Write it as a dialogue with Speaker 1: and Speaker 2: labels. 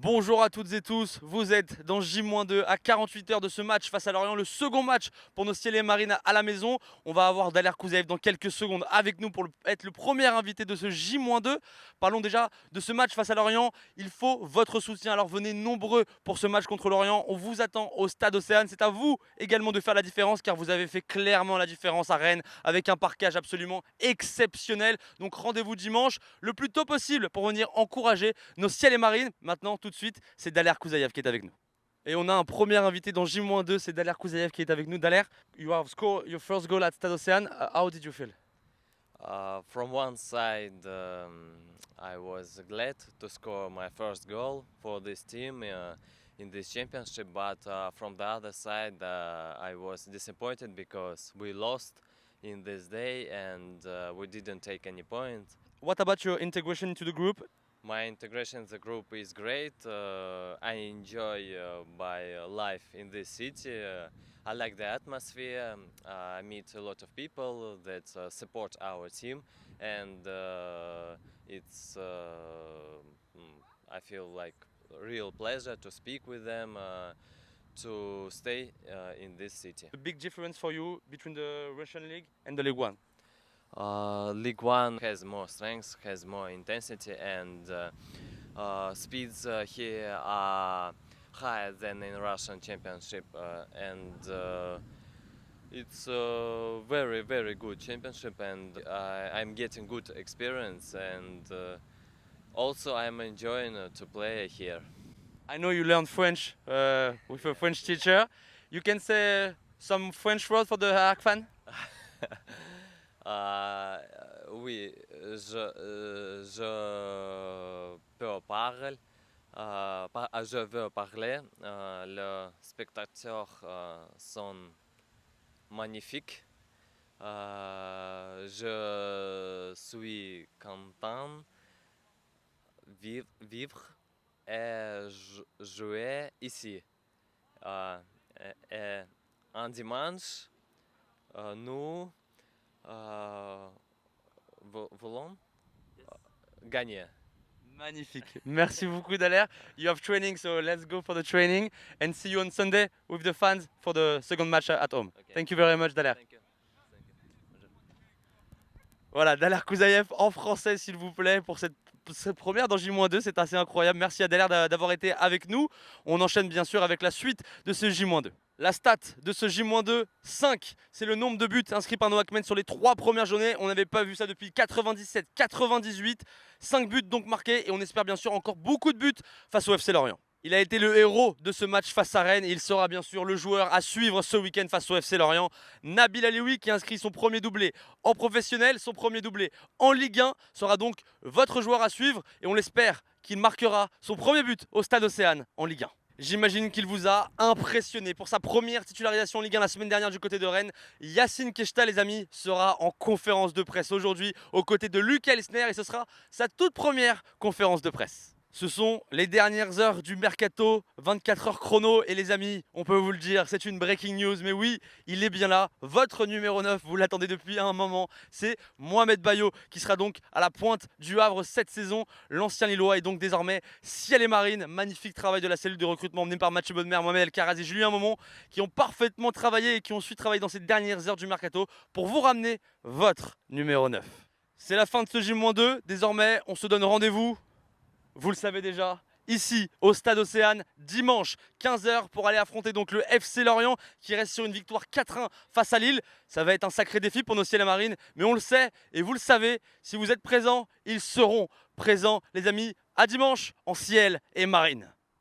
Speaker 1: Bonjour à toutes et tous, vous êtes dans J-2 à 48 heures de ce match face à Lorient, le second match pour nos Ciel et Marines à la maison. On va avoir Daler Kouzaev dans quelques secondes avec nous pour être le premier invité de ce J-2. Parlons déjà de ce match face à Lorient, il faut votre soutien, alors venez nombreux pour ce match contre Lorient. On vous attend au Stade Océane, c'est à vous également de faire la différence car vous avez fait clairement la différence à Rennes avec un parquage absolument exceptionnel. Donc rendez-vous dimanche le plus tôt possible pour venir encourager nos Ciel et Marines. Maintenant, tout de suite, c'est Daler Kouzaev qui est avec nous. Et on a un premier invité dans J-2, c'est Daler Kouzaev qui est avec nous. Daler, you have scored your first goal at Stade Océane. How did you feel?
Speaker 2: From one side, I was glad to score my first goal for this team in this championship, but from the other side, I was disappointed because we lost in this day and we didn't take any points.
Speaker 1: What about your integration into the group?
Speaker 2: My integration in the group is great. I enjoy my life in this city. I like the atmosphere. I meet a lot of people that support our team, and it's. I feel like a real pleasure to speak with them, to stay in this city.
Speaker 1: A big difference for you between the Russian League and the League One?
Speaker 2: League One has more strength, has more intensity, and speeds here are higher than in Russian Championship, and it's a very, very good championship, and I'm getting good experience, and also I'm enjoying to play here.
Speaker 1: I know you learned French with a French teacher. You can say some French words for the Hack fan?
Speaker 2: Oui, je peux parler. Je veux parler. Les spectateurs sont magnifiques. Je suis content vivre et jouer ici. Et un dimanche, nous voulons gagner.
Speaker 1: Magnifique. Merci beaucoup Daler. You have training, so let's go for the training and see you on Sunday with the fans for the second match at home.
Speaker 2: Okay.
Speaker 1: Thank you very much Daler.
Speaker 2: Thank you.
Speaker 1: Voilà, Daler Kouzaev en français s'il vous plaît pour cette première dans J-2, c'est assez incroyable. Merci à Daler d'avoir été avec nous. On enchaîne bien sûr avec la suite de ce J-2. La stat de ce J-2, 5, c'est le nombre de buts inscrits par Noah Kmen sur les 3 premières journées. On n'avait pas vu ça depuis 97-98. 5 buts donc marqués et on espère bien sûr encore beaucoup de buts face au FC Lorient. Il a été le héros de ce match face à Rennes et il sera bien sûr le joueur à suivre ce week-end face au FC Lorient. Nabil Alioui qui inscrit son premier doublé en professionnel, son premier doublé en Ligue 1 sera donc votre joueur à suivre et on l'espère qu'il marquera son premier but au Stade Océane en Ligue 1. J'imagine qu'il vous a impressionné pour sa première titularisation en Ligue 1 la semaine dernière du côté de Rennes. Yacine Keshta, les amis, sera en conférence de presse aujourd'hui aux côtés de Luc Elsner et ce sera sa toute première conférence de presse. Ce sont les dernières heures du mercato, 24 heures chrono et les amis, on peut vous le dire, c'est une breaking news, mais oui, il est bien là, votre numéro 9, vous l'attendez depuis un moment, c'est Mohamed Bayo qui sera donc à la pointe du Havre cette saison. L'ancien Lillois est donc désormais Ciel et Marines, magnifique travail de la cellule de recrutement menée par Mathieu Bonnemer, Mohamed El Karaz et Julien Momon qui ont parfaitement travaillé et qui ont su travailler dans ces dernières heures du mercato pour vous ramener votre numéro 9. C'est la fin de ce J-2, désormais on se donne rendez-vous. Vous le savez déjà, ici au Stade Océane, dimanche 15 h pour aller affronter donc le FC Lorient qui reste sur une victoire 4-1 face à Lille. Ça va être un sacré défi pour nos Ciel et Marines, mais on le sait et vous le savez, si vous êtes présents, ils seront présents les amis. À dimanche en Ciel et Marines.